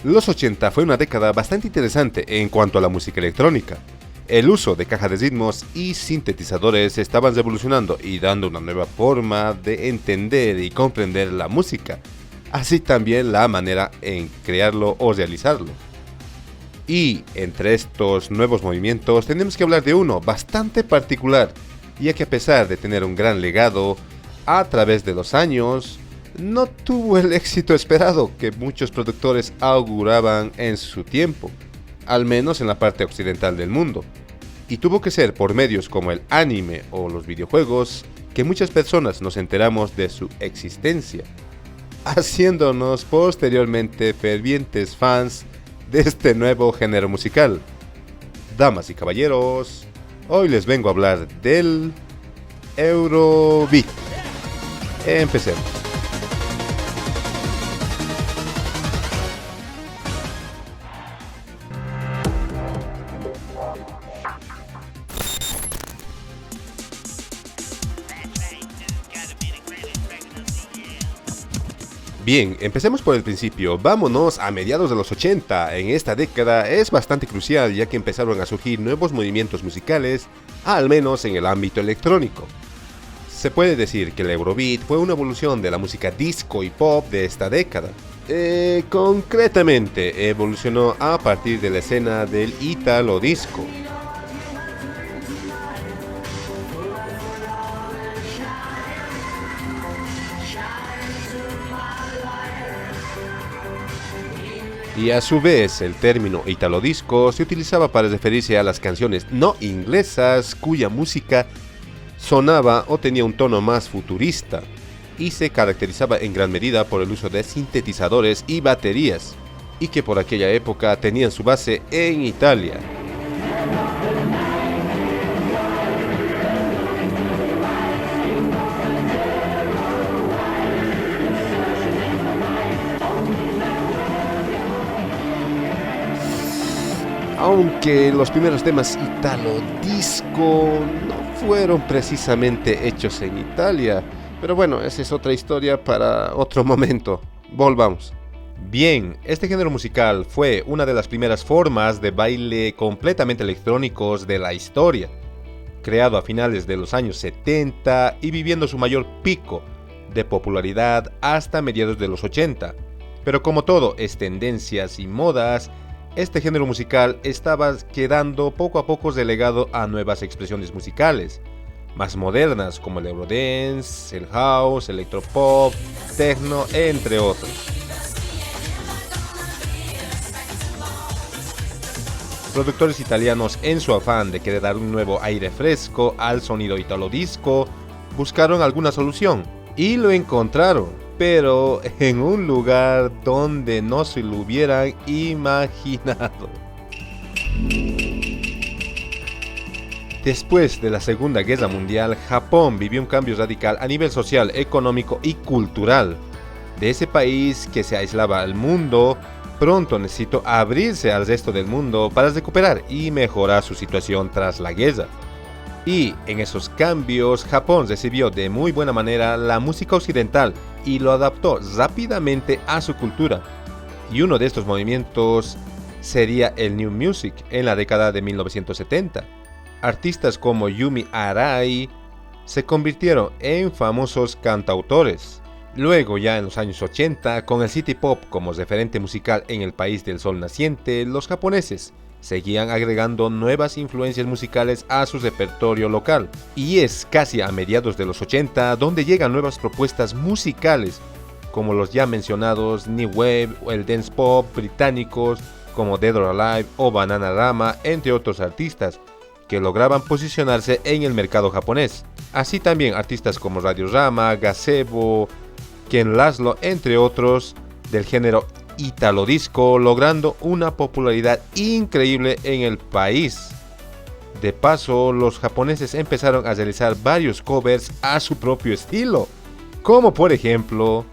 Los 80 fue una década bastante interesante en cuanto a la música electrónica. El uso de cajas de ritmos y sintetizadores estaban revolucionando y dando una nueva forma de entender y comprender la música, así también la manera en crearlo o realizarlo. Y entre estos nuevos movimientos tenemos que hablar de uno bastante particular, ya que a pesar de tener un gran legado a través de los años, no tuvo el éxito esperado que muchos productores auguraban en su tiempo, al menos en la parte occidental del mundo, y tuvo que ser por medios como el anime o los videojuegos que muchas personas nos enteramos de su existencia, haciéndonos posteriormente fervientes fans de este nuevo género musical. Damas y caballeros, hoy les vengo a hablar del Eurobeat. Empecemos. Bien, empecemos por el principio, vámonos a mediados de los 80. En esta década es bastante crucial ya que empezaron a surgir nuevos movimientos musicales, al menos en el ámbito electrónico. Se puede decir que el Eurobeat fue una evolución de la música disco y pop de esta década. Concretamente, evolucionó a partir de la escena del Italo Disco. Y a su vez, el término Italo Disco se utilizaba para referirse a las canciones no inglesas cuya música sonaba o tenía un tono más futurista y se caracterizaba en gran medida por el uso de sintetizadores y baterías, y que por aquella época tenían su base en Italia. Aunque los primeros temas Italo Disco no fueron precisamente hechos en Italia, pero bueno, esa es otra historia para otro momento. Volvamos. Bien, este género musical fue una de las primeras formas de baile completamente electrónicos de la historia, creado a finales de los años 70 y viviendo su mayor pico de popularidad hasta mediados de los 80. Pero como todo es tendencias y modas, este género musical estaba quedando poco a poco relegado a nuevas expresiones musicales, más modernas como el Eurodance, el House, el Electropop, Techno, entre otros. Productores italianos, en su afán de querer dar un nuevo aire fresco al sonido Italo Disco, buscaron alguna solución y lo encontraron, pero en un lugar donde no se lo hubieran imaginado. Después de la Segunda Guerra Mundial, Japón vivió un cambio radical a nivel social, económico y cultural. De ese país que se aislaba al mundo, pronto necesitó abrirse al resto del mundo para recuperar y mejorar su situación tras la guerra. Y en esos cambios, Japón recibió de muy buena manera la música occidental y lo adaptó rápidamente a su cultura. Y uno de estos movimientos sería el New Music en la década de 1970. Artistas como Yumi Arai se convirtieron en famosos cantautores. Luego, ya en los años 80, con el City Pop como referente musical en el país del sol naciente, los japoneses seguían agregando nuevas influencias musicales a su repertorio local. Y es casi a mediados de los 80 donde llegan nuevas propuestas musicales, como los ya mencionados New Wave o el Dance Pop británicos como Dead or Alive o Bananarama, entre otros artistas, que lograban posicionarse en el mercado japonés. Así también artistas como Radiorama, Gazebo, Ken Laszlo, entre otros, del género Italo Disco, logrando una popularidad increíble en el país. De paso, los japoneses empezaron a realizar varios covers a su propio estilo, como por ejemplo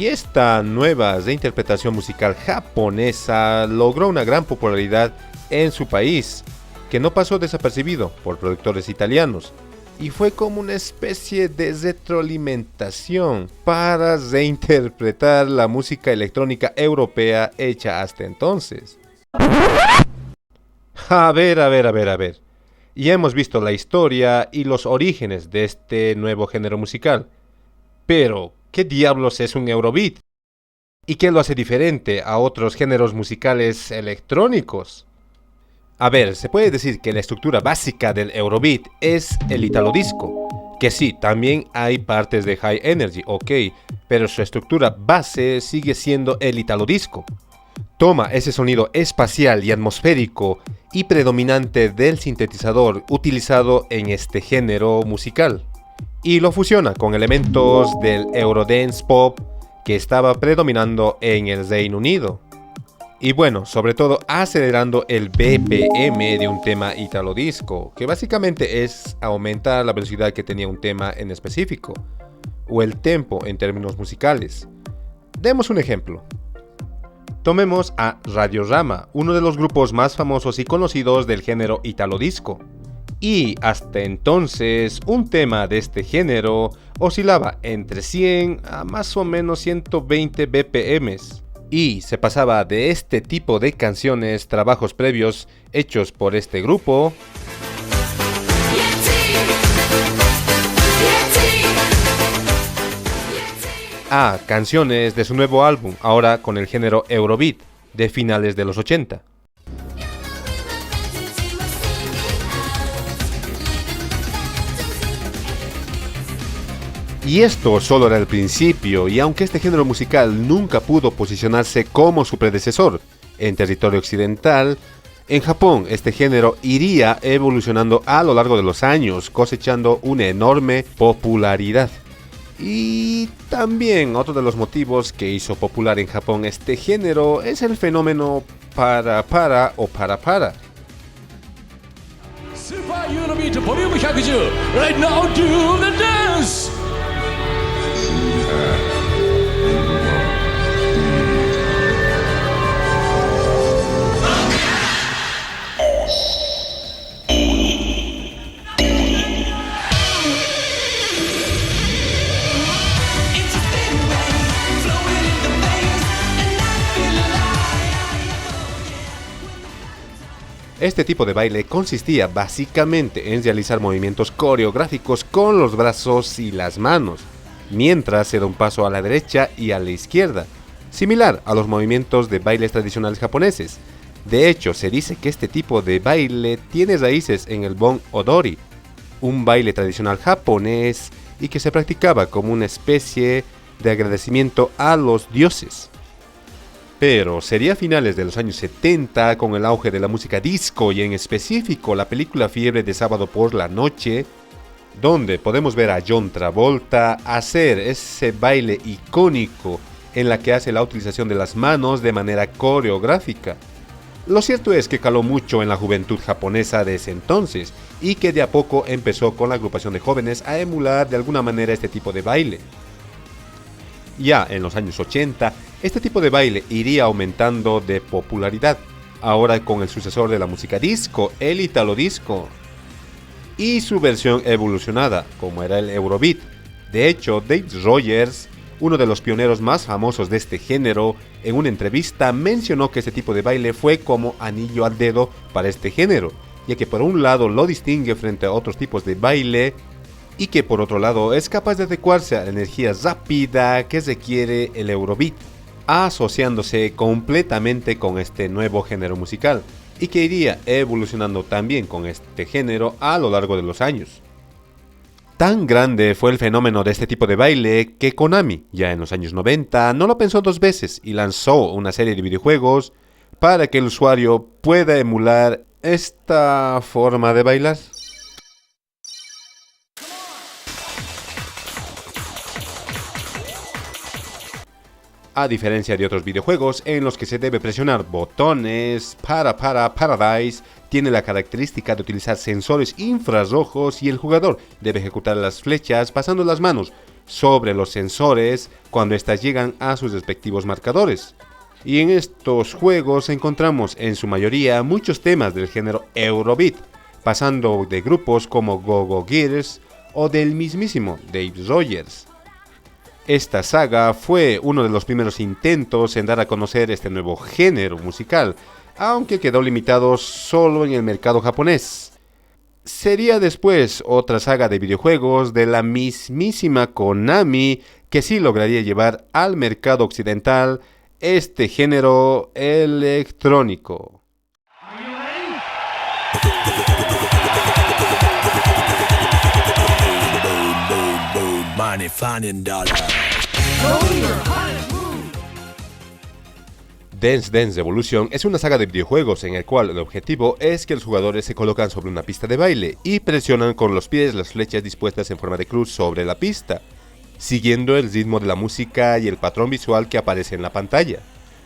Y esta nueva reinterpretación musical japonesa logró una gran popularidad en su país, que no pasó desapercibido por productores italianos, y fue como una especie de retroalimentación para reinterpretar la música electrónica europea hecha hasta entonces. A ver. Ya hemos visto la historia y los orígenes de este nuevo género musical. Pero, ¿qué diablos es un Eurobeat? ¿Y qué lo hace diferente a otros géneros musicales electrónicos? A ver, se puede decir que la estructura básica del Eurobeat es el Italo Disco, que sí, también hay partes de High Energy, ok, pero su estructura base sigue siendo el Italo Disco. Toma ese sonido espacial y atmosférico y predominante del sintetizador utilizado en este género musical y lo fusiona con elementos del Eurodance Pop que estaba predominando en el Reino Unido. Y bueno, sobre todo acelerando el BPM de un tema Italo Disco, que básicamente es aumentar la velocidad que tenía un tema en específico, o el tempo en términos musicales. Demos un ejemplo. Tomemos a Radiorama, uno de los grupos más famosos y conocidos del género Italo Disco. Y hasta entonces, un tema de este género oscilaba entre 100 a más o menos 120 BPMs. Y se pasaba de este tipo de canciones, trabajos previos hechos por este grupo, a canciones de su nuevo álbum, ahora con el género Eurobeat, de finales de los 80. Y esto solo era el principio, y aunque este género musical nunca pudo posicionarse como su predecesor en territorio occidental, en Japón este género iría evolucionando a lo largo de los años, cosechando una enorme popularidad. Y también otro de los motivos que hizo popular en Japón este género es el fenómeno para. Super Eurobeat Volume 110 Right now do the dance. Este tipo de baile consistía básicamente en realizar movimientos coreográficos con los brazos y las manos, mientras se da un paso a la derecha y a la izquierda, similar a los movimientos de bailes tradicionales japoneses. De hecho, se dice que este tipo de baile tiene raíces en el Bon Odori, un baile tradicional japonés y que se practicaba como una especie de agradecimiento a los dioses. Pero sería a finales de los años 70, con el auge de la música disco y en específico la película Fiebre de Sábado por la Noche, donde podemos ver a John Travolta hacer ese baile icónico en la que hace la utilización de las manos de manera coreográfica. Lo cierto es que caló mucho en la juventud japonesa de ese entonces y que de a poco empezó con la agrupación de jóvenes a emular de alguna manera este tipo de baile. Ya en los años 80, este tipo de baile iría aumentando de popularidad, ahora con el sucesor de la música disco, el Italo Disco, y su versión evolucionada, como era el Eurobeat. De hecho, Dave Rogers, uno de los pioneros más famosos de este género, en una entrevista mencionó que este tipo de baile fue como anillo al dedo para este género, ya que por un lado lo distingue frente a otros tipos de baile, y que por otro lado es capaz de adecuarse a la energía rápida que requiere el Eurobeat, asociándose completamente con este nuevo género musical, y que iría evolucionando también con este género a lo largo de los años. Tan grande fue el fenómeno de este tipo de baile que Konami, ya en los años 90, no lo pensó dos veces y lanzó una serie de videojuegos para que el usuario pueda emular esta forma de bailar. A diferencia de otros videojuegos en los que se debe presionar botones, Paradise tiene la característica de utilizar sensores infrarrojos y el jugador debe ejecutar las flechas pasando las manos sobre los sensores cuando éstas llegan a sus respectivos marcadores. Y en estos juegos encontramos en su mayoría muchos temas del género Eurobeat, pasando de grupos como Go Go Girls o del mismísimo Dave Rogers. Esta saga fue uno de los primeros intentos en dar a conocer este nuevo género musical, aunque quedó limitado solo en el mercado japonés. Sería después otra saga de videojuegos de la mismísima Konami que sí lograría llevar al mercado occidental este género electrónico. Dance Dance Revolution es una saga de videojuegos en el cual el objetivo es que los jugadores se colocan sobre una pista de baile y presionan con los pies las flechas dispuestas en forma de cruz sobre la pista, siguiendo el ritmo de la música y el patrón visual que aparece en la pantalla.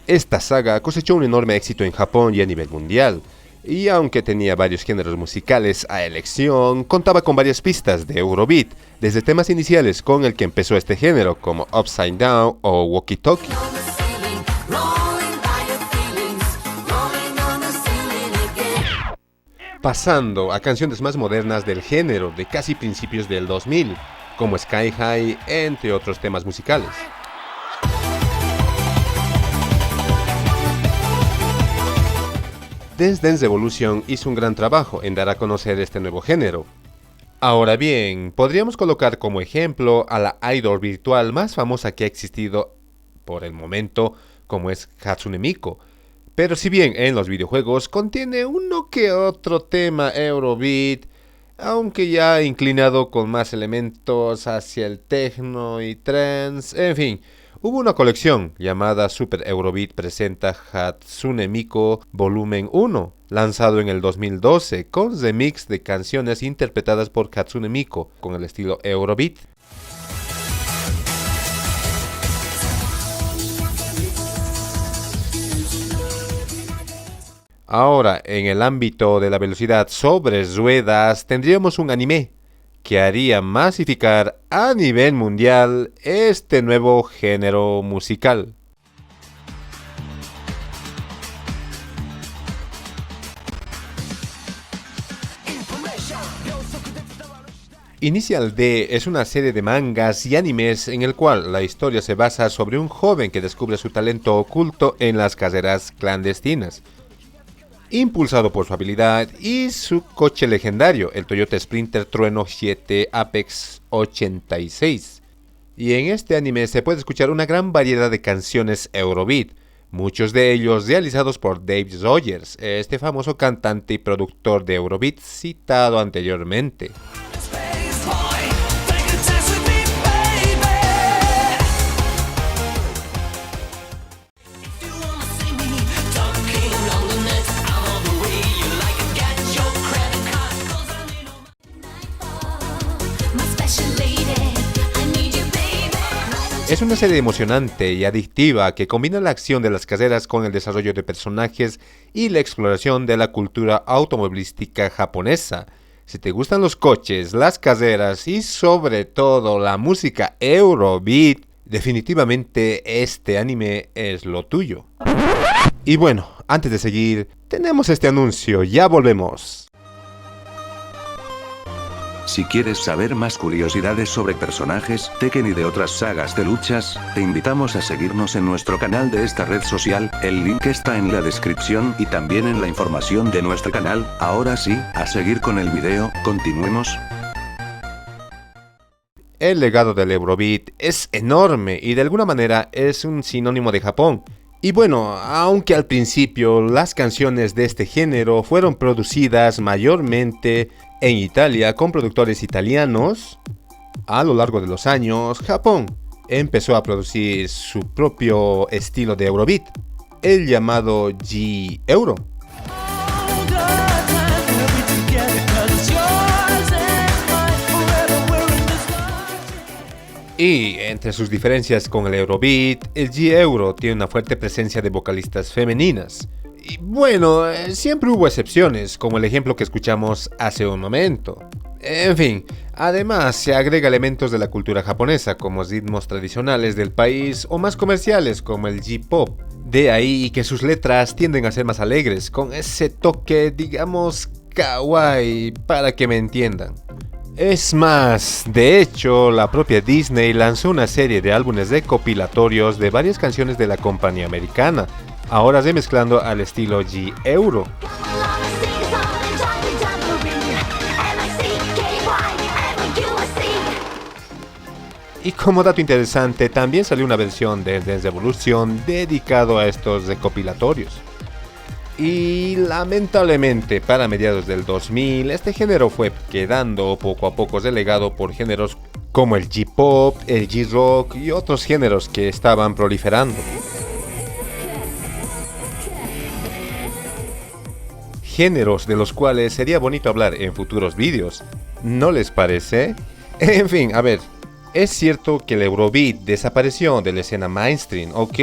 Esta saga cosechó un enorme éxito en Japón y a nivel mundial, y aunque tenía varios géneros musicales a elección, contaba con varias pistas de Eurobeat, desde temas iniciales con el que empezó este género, como Upside Down o Walkie Talkie. Pasando a canciones más modernas del género de casi principios del 2000, como Sky High, entre otros temas musicales. Dance Dance Revolution hizo un gran trabajo en dar a conocer este nuevo género. Ahora bien, podríamos colocar como ejemplo a la idol virtual más famosa que ha existido por el momento, como es Hatsune Miku. Pero si bien en los videojuegos contiene uno que otro tema Eurobeat, aunque ya inclinado con más elementos hacia el techno y trance, en fin, hubo una colección llamada Super Eurobeat presenta Hatsune Miku Volumen 1, lanzado en el 2012, con remix de canciones interpretadas por Hatsune Miku con el estilo Eurobeat. Ahora, en el ámbito de la velocidad sobre ruedas, tendríamos un anime que haría masificar a nivel mundial este nuevo género musical. Initial D es una serie de mangas y animes en el cual la historia se basa sobre un joven que descubre su talento oculto en las carreras clandestinas. Impulsado por su habilidad y su coche legendario, el Toyota Sprinter Trueno 7 Apex 86. Y en este anime se puede escuchar una gran variedad de canciones Eurobeat, muchos de ellos realizados por Dave Rogers, este famoso cantante y productor de Eurobeat citado anteriormente. Es una serie emocionante y adictiva que combina la acción de las carreras con el desarrollo de personajes y la exploración de la cultura automovilística japonesa. Si te gustan los coches, las carreras y sobre todo la música Eurobeat, definitivamente este anime es lo tuyo. Y bueno, antes de seguir, tenemos este anuncio, ya volvemos. Si quieres saber más curiosidades sobre personajes, Tekken y de otras sagas de luchas, te invitamos a seguirnos en nuestro canal de esta red social, el link está en la descripción y también en la información de nuestro canal. Ahora sí, a seguir con el video, continuemos. El legado del Eurobeat es enorme y de alguna manera es un sinónimo de Japón. Y bueno, aunque al principio las canciones de este género fueron producidas mayormente en Italia con productores italianos, a lo largo de los años, Japón empezó a producir su propio estilo de Eurobeat, el llamado G-Euro. Y entre sus diferencias con el Eurobeat, el G-Euro tiene una fuerte presencia de vocalistas femeninas. Y bueno, siempre hubo excepciones, como el ejemplo que escuchamos hace un momento. En fin, además se agrega elementos de la cultura japonesa como ritmos tradicionales del país o más comerciales como el J-pop. De ahí que sus letras tienden a ser más alegres, con ese toque, digamos, kawaii, para que me entiendan. Es más, de hecho, la propia Disney lanzó una serie de álbumes recopilatorios de varias canciones de la compañía americana, ahora remezclando al estilo G-Euro. Y como dato interesante, también salió una versión de Dance Revolution dedicado a estos recopilatorios. Y lamentablemente para mediados del 2000 este género fue quedando poco a poco relegado por géneros como el J-pop, el J-rock y otros géneros que estaban proliferando. Géneros de los cuales sería bonito hablar en futuros vídeos, ¿no les parece? En fin, a ver, es cierto que el Eurobeat desapareció de la escena mainstream, ok,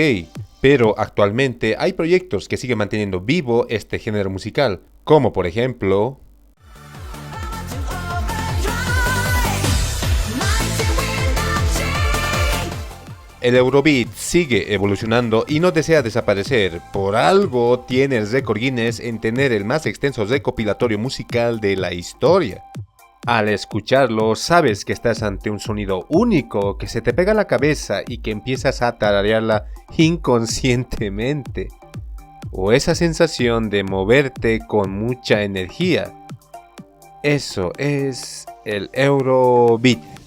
pero actualmente hay proyectos que siguen manteniendo vivo este género musical, como por ejemplo... El Eurobeat sigue evolucionando y no desea desaparecer, por algo tiene el récord Guinness en tener el más extenso recopilatorio musical de la historia. Al escucharlo, sabes que estás ante un sonido único que se te pega a la cabeza y que empiezas a tararearla inconscientemente. O esa sensación de moverte con mucha energía. Eso es el Eurobeat.